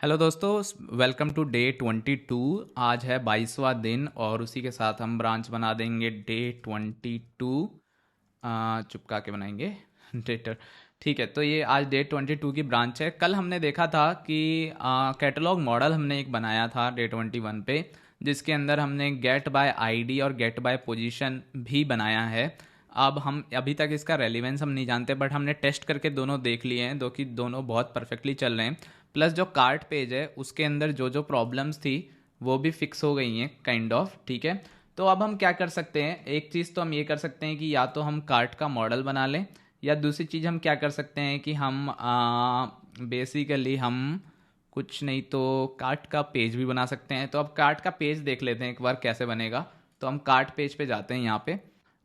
Hello दोस्तों, welcome to day 22। आज है 22वां दिन और उसी के साथ हम ब्रांच बना देंगे डे 22। चुपका के बनाएंगे डेटर। ठीक है, तो ये आज डे 22 की ब्रांच है। कल हमने देखा था कि कैटलॉग मॉडल हमने एक बनाया था डे 21 पे, जिसके अंदर हमने गेट बाय आईडी और गेट बाय पोजीशन भी बनाया है। अब हम अभी तक इसका रेलिवेंस हम नहीं जानते, बट हमने टेस्ट करके दोनों देख लिए हैं, दो कि दोनों बहुत परफेक्टली चल रहे हैं। प्लस जो कार्ट पेज है उसके अंदर जो जो प्रॉब्लम्स थी वो भी फिक्स हो गई हैं काइंड ऑफ। ठीक है, तो अब हम क्या कर सकते हैं, एक चीज़ तो हम ये कर सकते हैं कि या तो हम कार्ट का मॉडल बना लें, या दूसरी चीज़ हम क्या कर सकते हैं कि हम बेसिकली हम कुछ नहीं तो कार्ट का पेज भी बना सकते हैं। तो अब कार्ट का पेज देख लेते हैं एक बार कैसे बनेगा। तो हम कार्ट पेज पे जाते हैं। यहाँ पे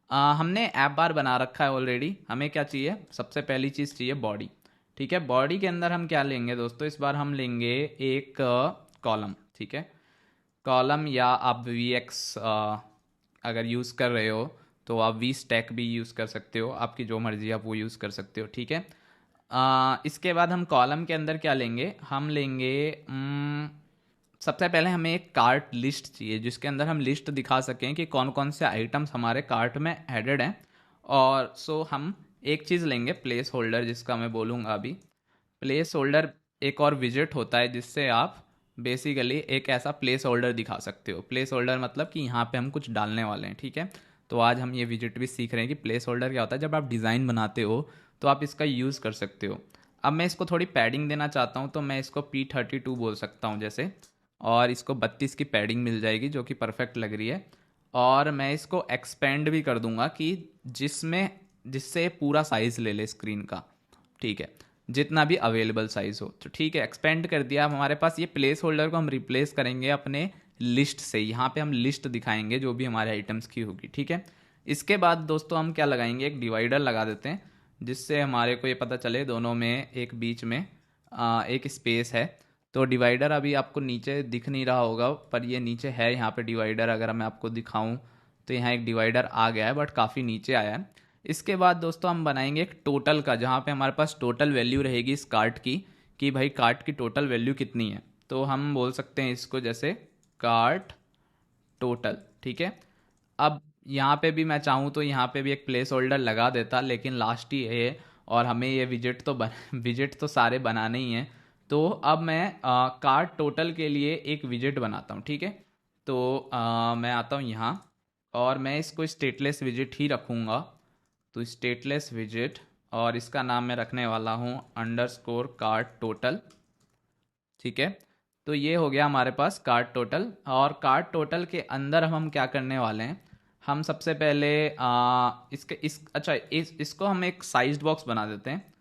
हमने ऐप बार बना रखा है ऑलरेडी। हमें क्या चाहिए, सबसे पहली चीज़ चाहिए बॉडी। ठीक है, बॉडी के अंदर हम क्या लेंगे दोस्तों, इस बार हम लेंगे एक कॉलम। ठीक है, कॉलम, या आप वी एक्स अगर यूज़ कर रहे हो तो आप वी स्टैक भी यूज़ कर सकते हो, आपकी जो मर्ज़ी आप वो यूज़ कर सकते हो। ठीक है, इसके बाद हम कॉलम के अंदर क्या लेंगे, हम लेंगे सबसे पहले हमें एक कार्ट लिस्ट चाहिए जिसके अंदर हम लिस्ट दिखा सकें कि कौन कौन से आइटम्स हमारे कार्ट में एडेड हैं। और सो हम एक चीज़ लेंगे प्लेस होल्डर, जिसका मैं बोलूँगा अभी। प्लेस होल्डर एक और विजिट होता है जिससे आप बेसिकली एक ऐसा प्लेस होल्डर दिखा सकते हो। प्लेस होल्डर मतलब कि यहाँ पे हम कुछ डालने वाले हैं। ठीक है, तो आज हम ये विजिट भी सीख रहे हैं कि प्लेस होल्डर क्या होता है। जब आप डिज़ाइन बनाते हो तो आप इसका यूज़ कर सकते हो। अब मैं इसको थोड़ी पैडिंग देना चाहता हूँ, तो मैं इसको P32 बोल सकता हूँ जैसे, और इसको 32 की पैडिंग मिल जाएगी जो कि परफेक्ट लग रही है। और मैं इसको एक्सपेंड भी कर दूंगा कि जिससे पूरा साइज़ ले ले स्क्रीन का। ठीक है, जितना भी अवेलेबल साइज हो। तो ठीक है, एक्सपेंड कर दिया। अब हमारे पास ये प्लेस होल्डर को हम रिप्लेस करेंगे अपने लिस्ट से। यहाँ पे हम लिस्ट दिखाएंगे जो भी हमारे आइटम्स की होगी। ठीक है, इसके बाद दोस्तों हम क्या लगाएंगे, एक डिवाइडर लगा देते हैं जिससे हमारे को ये पता चले दोनों में एक बीच में एक स्पेस है। तो डिवाइडर अभी आपको नीचे दिख नहीं रहा होगा, पर ये नीचे है यहाँ पे डिवाइडर। अगर मैं आपको दिखाऊं तो यहाँ एक डिवाइडर आ गया है, बट काफ़ी नीचे आया है। इसके बाद दोस्तों हम बनाएंगे एक टोटल का, जहाँ पे हमारे पास टोटल वैल्यू रहेगी इस कार्ट की, कि भाई कार्ट की टोटल वैल्यू कितनी है। तो हम बोल सकते हैं इसको जैसे कार्ट टोटल। ठीक है, अब यहाँ पे भी मैं चाहूँ तो यहाँ पे भी एक प्लेस होल्डर लगा देता, लेकिन लास्ट ही है और हमें ये विजिट तो सारे बनाने ही हैं। तो अब मैं कार्ट टोटल के लिए एक विजिट बनाता हूँ। ठीक है, तो मैं आता हूँ यहाँ और मैं इसको स्टेटलेस विजिट ही रखूँगा। तो स्टेटलेस विजिट, और इसका नाम मैं रखने वाला हूँ अंडरस्कोर कार्ट टोटल। ठीक है, तो ये हो गया हमारे पास कार्ट टोटल। और कार्ट टोटल के अंदर हम क्या करने वाले हैं, हम सबसे पहले इसके इस अच्छा इसको हम एक साइज्ड बॉक्स बना देते हैं।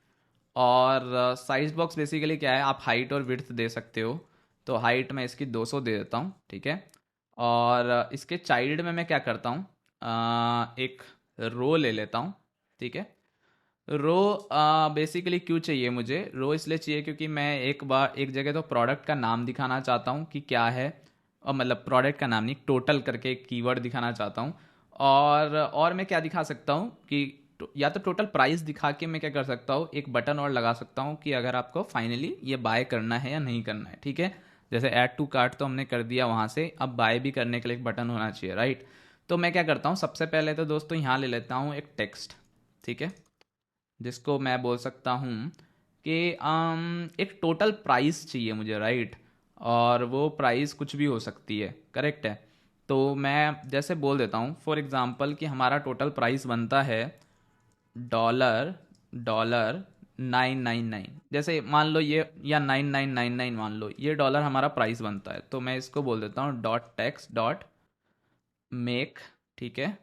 और साइज बॉक्स बेसिकली क्या है, आप हाइट और विड्थ दे सकते हो। तो हाइट मैं इसकी 200 दे देता हूँ। ठीक है, और इसके चाइल्ड में मैं क्या करता हूँ, एक रो ले लेता हूँ। ठीक है, रो बेसिकली क्यों चाहिए मुझे, रो इसलिए चाहिए क्योंकि मैं एक बार एक जगह तो प्रोडक्ट का नाम दिखाना चाहता हूँ कि क्या है, और मतलब प्रोडक्ट का नाम नहीं, टोटल करके एक कीवर्ड दिखाना चाहता हूँ। और मैं क्या दिखा सकता हूँ कि या तो टोटल प्राइस दिखा के मैं क्या कर सकता हूँ, एक बटन और लगा सकता हूँ कि अगर आपको फाइनली ये बाय करना है या नहीं करना है। ठीक है, जैसे ऐड टू कार्ट तो हमने कर दिया वहाँ से, अब बाय भी करने के लिए एक बटन होना चाहिए, राइट। तो मैं क्या करता हूँ, सबसे पहले तो दोस्तों यहाँ ले लेता हूँ एक टेक्स्ट। ठीक है, जिसको मैं बोल सकता हूँ कि एक टोटल प्राइस चाहिए मुझे, राइट। और वो प्राइस कुछ भी हो सकती है, करेक्ट है। तो मैं जैसे बोल देता हूँ फॉर एग्जांपल कि हमारा टोटल प्राइस बनता है डॉलर डॉलर 999, जैसे मान लो ये, या 9999 मान लो, ये डॉलर हमारा प्राइस बनता है। तो मैं इसको बोल देता हूँ डॉट टेक्स डॉट मेक। ठीक है,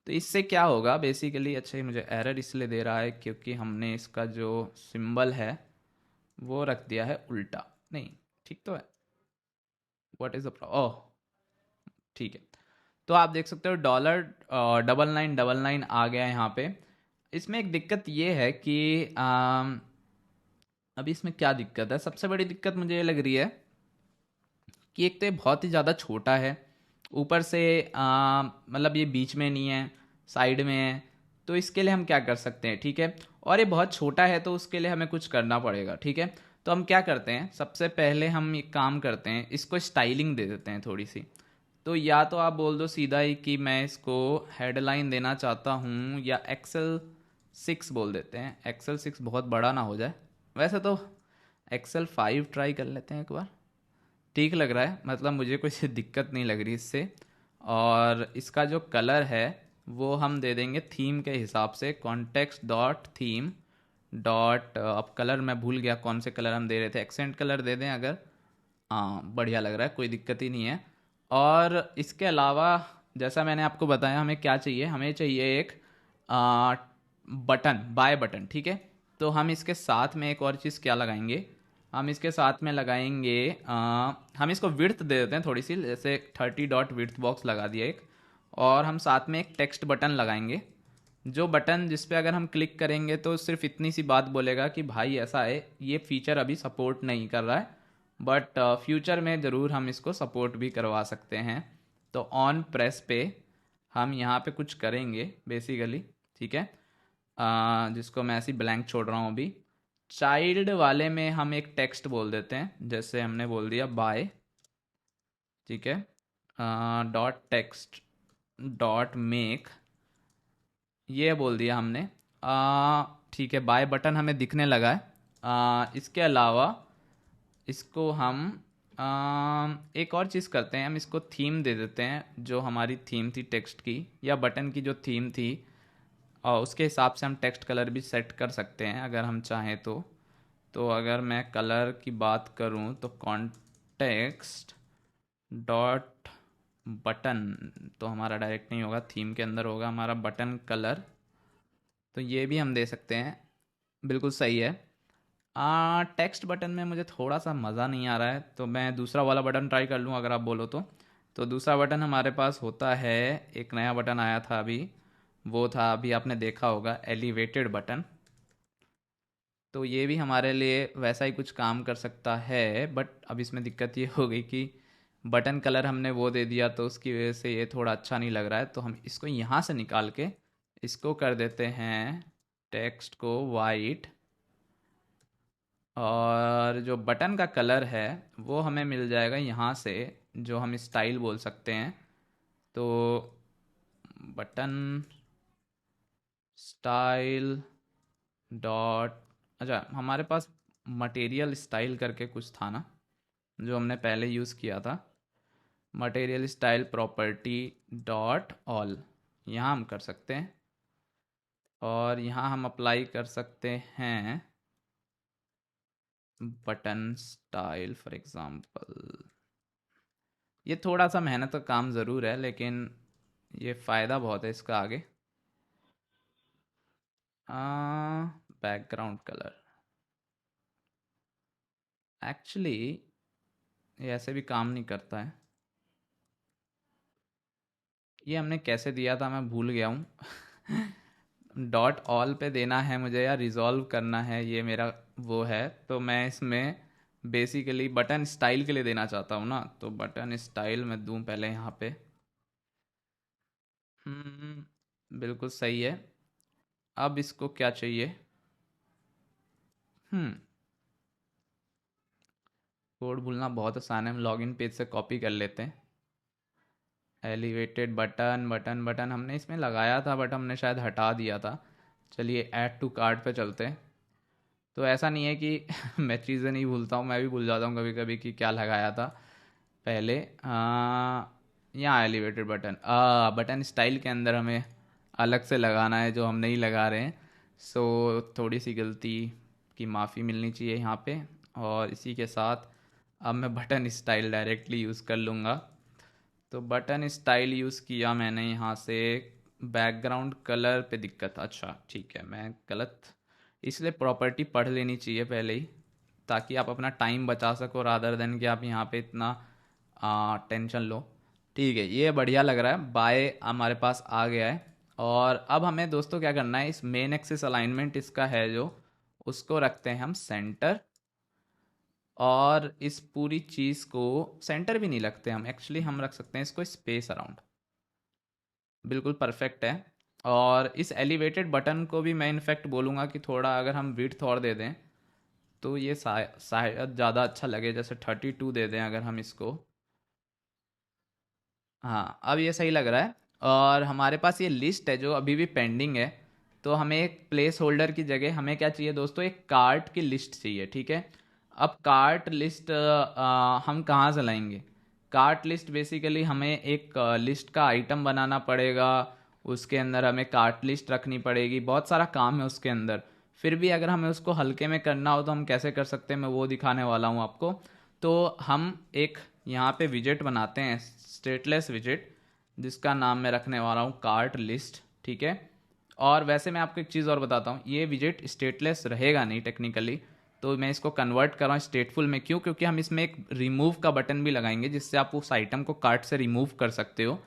तो इससे क्या होगा बेसिकली, अच्छा ये मुझे एरर इसलिए दे रहा है क्योंकि हमने इसका जो सिंबल है वो रख दिया है उल्टा। नहीं, ठीक तो है। व्हाट इज़ द ओह, ठीक है। तो आप देख सकते हो डॉलर 9999 आ गया है यहाँ पे। इसमें एक दिक्कत ये है कि अभी इसमें क्या दिक्कत है, सबसे बड़ी दिक्कत मुझे ये लग रही है कि एक तो ये बहुत ही ज़्यादा छोटा है, ऊपर से मतलब ये बीच में नहीं है, साइड में है। तो इसके लिए हम क्या कर सकते हैं, ठीक है, और ये बहुत छोटा है तो उसके लिए हमें कुछ करना पड़ेगा। ठीक है, तो हम क्या करते हैं, सबसे पहले हम एक काम करते हैं, इसको स्टाइलिंग दे देते हैं थोड़ी सी। तो या तो आप बोल दो सीधा ही कि मैं इसको हेडलाइन देना चाहता हूँ, या एक्सेल 6 बोल देते हैं। एक्सेल 6 बहुत बड़ा ना हो जाए, वैसे तो एक्सेल 5 ट्राई कर लेते हैं एक बार, ठीक लग रहा है, मतलब मुझे कोई दिक्कत नहीं लग रही इससे। और इसका जो कलर है वो हम दे देंगे थीम के हिसाब से, कॉन्टेक्स्ट डॉट थीम डॉट, अब कलर मैं भूल गया कौन से कलर हम दे रहे थे, एक्सेंट कलर दे दें अगर। हाँ बढ़िया लग रहा है, कोई दिक्कत ही नहीं है। और इसके अलावा जैसा मैंने आपको बताया, हमें क्या चाहिए, हमें चाहिए एक बटन, बाय बटन, ठीक है। तो हम इसके साथ में एक और चीज़ क्या लगाएंगे, हम इसके साथ में लगाएंगे, हम इसको विड्थ दे देते हैं थोड़ी सी, जैसे 30 डॉट विड्थ बॉक्स लगा दिया एक। और हम साथ में एक टेक्स्ट बटन लगाएंगे, जो बटन जिस पे अगर हम क्लिक करेंगे तो सिर्फ इतनी सी बात बोलेगा कि भाई ऐसा है, ये फीचर अभी सपोर्ट नहीं कर रहा है, बट फ्यूचर में ज़रूर हम इसको सपोर्ट भी करवा सकते हैं। तो ऑन प्रेस पे हम यहाँ पे कुछ करेंगे बेसिकली, ठीक है। जिसको मैं ऐसे ब्लैंक छोड़ रहा हूँ अभी। चाइल्ड वाले में हम एक टेक्स्ट बोल देते हैं, जैसे हमने बोल दिया बाय, ठीक है, डॉट टेक्स्ट डॉट मेक, ये बोल दिया हमने। ठीक है, बाय बटन हमें दिखने लगा है। इसके अलावा इसको हम एक और चीज़ करते हैं, हम इसको थीम दे देते हैं, जो हमारी थीम थी टेक्स्ट की या बटन की जो थीम थी, और उसके हिसाब से हम टेक्स्ट कलर भी सेट कर सकते हैं अगर हम चाहें तो। तो अगर मैं कलर की बात करूं तो कॉन्टेक्स्ट डॉट बटन, तो हमारा डायरेक्ट नहीं होगा, थीम के अंदर होगा हमारा बटन कलर, तो ये भी हम दे सकते हैं, बिल्कुल सही है। टेक्स्ट बटन में मुझे थोड़ा सा मज़ा नहीं आ रहा है, तो मैं दूसरा वाला बटन ट्राई कर लूँ अगर आप बोलो तो दूसरा बटन हमारे पास होता है, एक नया बटन आया था अभी, वो था, अभी आपने देखा होगा, एलिवेटेड बटन। तो ये भी हमारे लिए वैसा ही कुछ काम कर सकता है, बट अब इसमें दिक्कत ये हो गई कि बटन कलर हमने वो दे दिया, तो उसकी वजह से ये थोड़ा अच्छा नहीं लग रहा है। तो हम इसको यहाँ से निकाल के इसको कर देते हैं टेक्स्ट को वाइट, और जो बटन का कलर है वो हमें मिल जाएगा यहाँ से, जो हम स्टाइल बोल सकते हैं। तो बटन स्टाइल डॉट, अच्छा हमारे पास मटेरियल स्टाइल करके कुछ था ना, जो हमने पहले यूज़ किया था, material style property dot all, यहाँ हम कर सकते हैं। और यहाँ हम अप्लाई कर सकते हैं बटन स्टाइल फॉर एग्ज़ाम्पल। ये थोड़ा सा मेहनत का काम ज़रूर है, लेकिन ये फ़ायदा बहुत है इसका आगे। बैकग्राउंड कलर, एक्चुअली ये ऐसे भी काम नहीं करता है, ये हमने कैसे दिया था मैं भूल गया हूँ। डॉट ऑल पे देना है मुझे या रिजॉल्व करना है, ये मेरा वो है। तो मैं इसमें बेसिकली बटन स्टाइल के लिए देना चाहता हूँ ना, तो बटन स्टाइल मैं दूँ पहले यहाँ पे। बिल्कुल सही है। अब इसको क्या चाहिए, हम्म कोड भूलना बहुत आसान है, हम लॉगिन पेज से कॉपी कर लेते हैं। एलिवेटेड बटन, बटन बटन हमने इसमें लगाया था, बट हमने शायद हटा दिया था। चलिए ऐड टू कार्ट पे चलते हैं। तो ऐसा नहीं है कि मैं चीज़ें नहीं भूलता हूँ, मैं भी भूल जाता हूँ कभी कभी कि क्या लगाया था पहले। यहाँ एलिवेटेड बटन, बटन स्टाइल के अंदर हमें अलग से लगाना है, जो हम नहीं लगा रहे हैं। सो थोड़ी सी गलती की माफ़ी मिलनी चाहिए यहाँ पे। और इसी के साथ अब मैं बटन स्टाइल डायरेक्टली यूज़ कर लूँगा। तो बटन स्टाइल यूज़ किया मैंने यहाँ से। बैकग्राउंड कलर पे दिक्कत, अच्छा ठीक है, मैं गलत, इसलिए प्रॉपर्टी पढ़ लेनी चाहिए पहले ही, ताकि आप अपना टाइम बचा सको, रादर देन कि आप यहाँ पे इतना टेंशन लो। ठीक है, ये बढ़िया लग रहा है, बाय हमारे पास आ गया है। और अब हमें दोस्तों क्या करना है, इस मेन एक्सिस अलाइनमेंट इसका है जो, उसको रखते हैं हम सेंटर। और इस पूरी चीज़ को सेंटर भी नहीं रखते हम, एक्चुअली हम रख सकते हैं इसको स्पेस अराउंड, बिल्कुल परफेक्ट है। और इस एलिवेटेड बटन को भी मैं इनफैक्ट बोलूँगा कि थोड़ा अगर हम विड्थ और दे दें, तो ये शायद ज़्यादा अच्छा लगे, जैसे 32 दे दें अगर हम इसको। हाँ, अब ये सही लग रहा है। और हमारे पास ये लिस्ट है जो अभी भी पेंडिंग है, तो हमें एक प्लेस होल्डर की जगह हमें क्या चाहिए दोस्तों, एक कार्ट की लिस्ट चाहिए, ठीक है। अब कार्ट लिस्ट हम कहाँ से लाएंगे? कार्ट लिस्ट बेसिकली हमें एक लिस्ट का आइटम बनाना पड़ेगा, उसके अंदर हमें कार्ट लिस्ट रखनी पड़ेगी, बहुत सारा काम है उसके अंदर। फिर भी अगर हमें उसको हल्के में करना हो तो हम कैसे कर सकते हैं, मैं वो दिखाने वाला हूँ आपको। तो हम एक यहाँ पे विजेट बनाते हैं, स्टेटलेस विजेट, जिसका नाम मैं रखने वाला हूँ कार्ट लिस्ट, ठीक है। और वैसे मैं आपको एक चीज़ और बताता हूँ, ये विजेट स्टेटलेस रहेगा नहीं टेक्निकली, तो मैं इसको कन्वर्ट कर रहा हूँ स्टेटफुल में। क्यों? क्योंकि हम इसमें एक रिमूव का बटन भी लगाएंगे, जिससे आप उस आइटम को कार्ट से रिमूव कर सकते हो।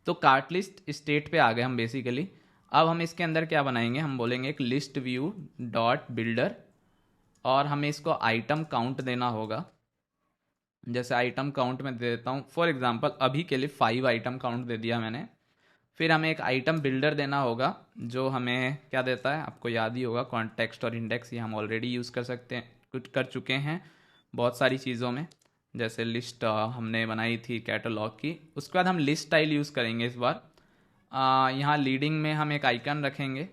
तो कार्ट लिस्ट स्टेट पे आ गए हम बेसिकली। अब हम इसके अंदर क्या बनाएंगे, हम बोलेंगे एक लिस्ट व्यू डॉट बिल्डर, और हमें इसको आइटम काउंट देना होगा। जैसे आइटम काउंट में दे देता हूँ, फॉर एग्जांपल अभी के लिए 5 आइटम काउंट दे दिया मैंने। फिर हमें एक आइटम बिल्डर देना होगा, जो हमें क्या देता है, आपको याद ही होगा, कॉन्टेक्स्ट और इंडेक्स, ये हम ऑलरेडी यूज़ कर सकते हैं, कुछ कर चुके हैं बहुत सारी चीज़ों में। जैसे लिस्ट हमने बनाई थी कैटलॉग की, उसके बाद हम लिस्ट स्टाइल यूज़ करेंगे इस बार। यहाँ लीडिंग में हम एक आइकन रखेंगे,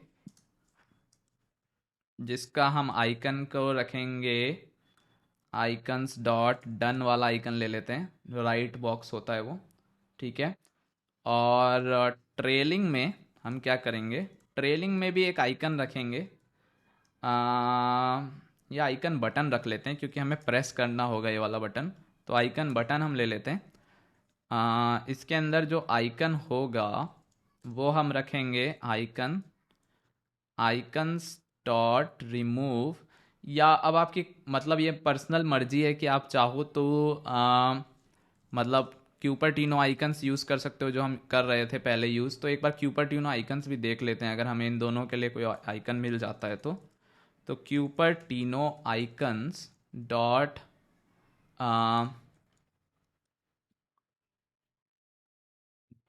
जिसका हम आइकन को रखेंगे आइकन्स डॉट डन वाला आइकन ले लेते हैं, जो राइट बॉक्स होता है वो, ठीक है। और ट्रेलिंग में हम क्या करेंगे, ट्रेलिंग में भी एक आइकन रखेंगे। ये आइकन बटन रख लेते हैं, क्योंकि हमें प्रेस करना होगा ये वाला बटन, तो आइकन बटन हम ले लेते हैं। इसके अंदर जो आइकन होगा वो हम रखेंगे आइकन आइकन्स डॉट रिमूव, या अब आपकी मतलब ये पर्सनल मर्जी है कि आप चाहो तो मतलब क्यूपर्टिनो आइकन्स यूज़ कर सकते हो, जो हम कर रहे थे पहले यूज़। तो एक बार क्यूपर्टिनो आइकन्स भी देख लेते हैं, अगर हमें इन दोनों के लिए कोई आइकन मिल जाता है तो Cupertino icons dot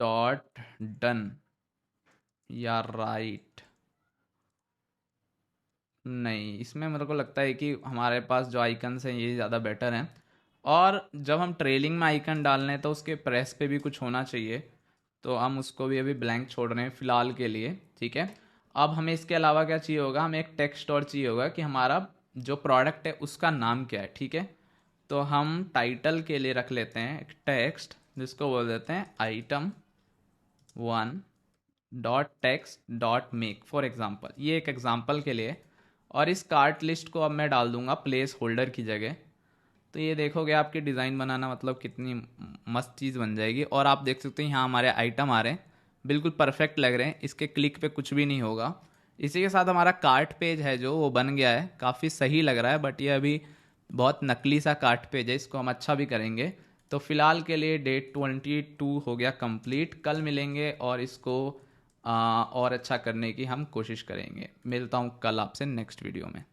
dot done या राइट, नहीं, इसमें मेरे को लगता है कि हमारे पास जो आइकन्स हैं ये ज़्यादा बेटर हैं। और जब हम ट्रेलिंग में आइकन डाल रहे हैं तो उसके प्रेस पे भी कुछ होना चाहिए, तो हम उसको भी अभी ब्लैंक छोड़ रहे हैं फ़िलहाल के लिए, ठीक है। अब हमें इसके अलावा क्या चाहिए होगा, हमें एक टेक्स्ट और चाहिए होगा कि हमारा जो प्रोडक्ट है उसका नाम क्या है, ठीक है। तो हम टाइटल के लिए रख लेते हैं एक टेक्स्ट, जिसको बोल देते हैं item 1 dot text dot make, for example, ये एक एग्जाम्पल के लिए। और इस कार्ट लिस्ट को अब मैं डाल दूंगा प्लेस होल्डर की जगह। तो ये देखोगे आपकी डिज़ाइन बनाना मतलब कितनी मस्त चीज़ बन जाएगी। और आप देख सकते हैं यहाँ हमारे आइटम आ रहे हैं, बिल्कुल परफेक्ट लग रहे हैं, इसके क्लिक पे कुछ भी नहीं होगा। इसी के साथ हमारा कार्ट पेज है जो वो बन गया है, काफ़ी सही लग रहा है, बट ये अभी बहुत नकली सा कार्ट पेज है, इसको हम अच्छा भी करेंगे। तो फिलहाल के लिए Day 22 हो गया कंप्लीट। कल मिलेंगे और इसको और अच्छा करने की हम कोशिश करेंगे। मिलता हूँ कल आपसे नेक्स्ट वीडियो में।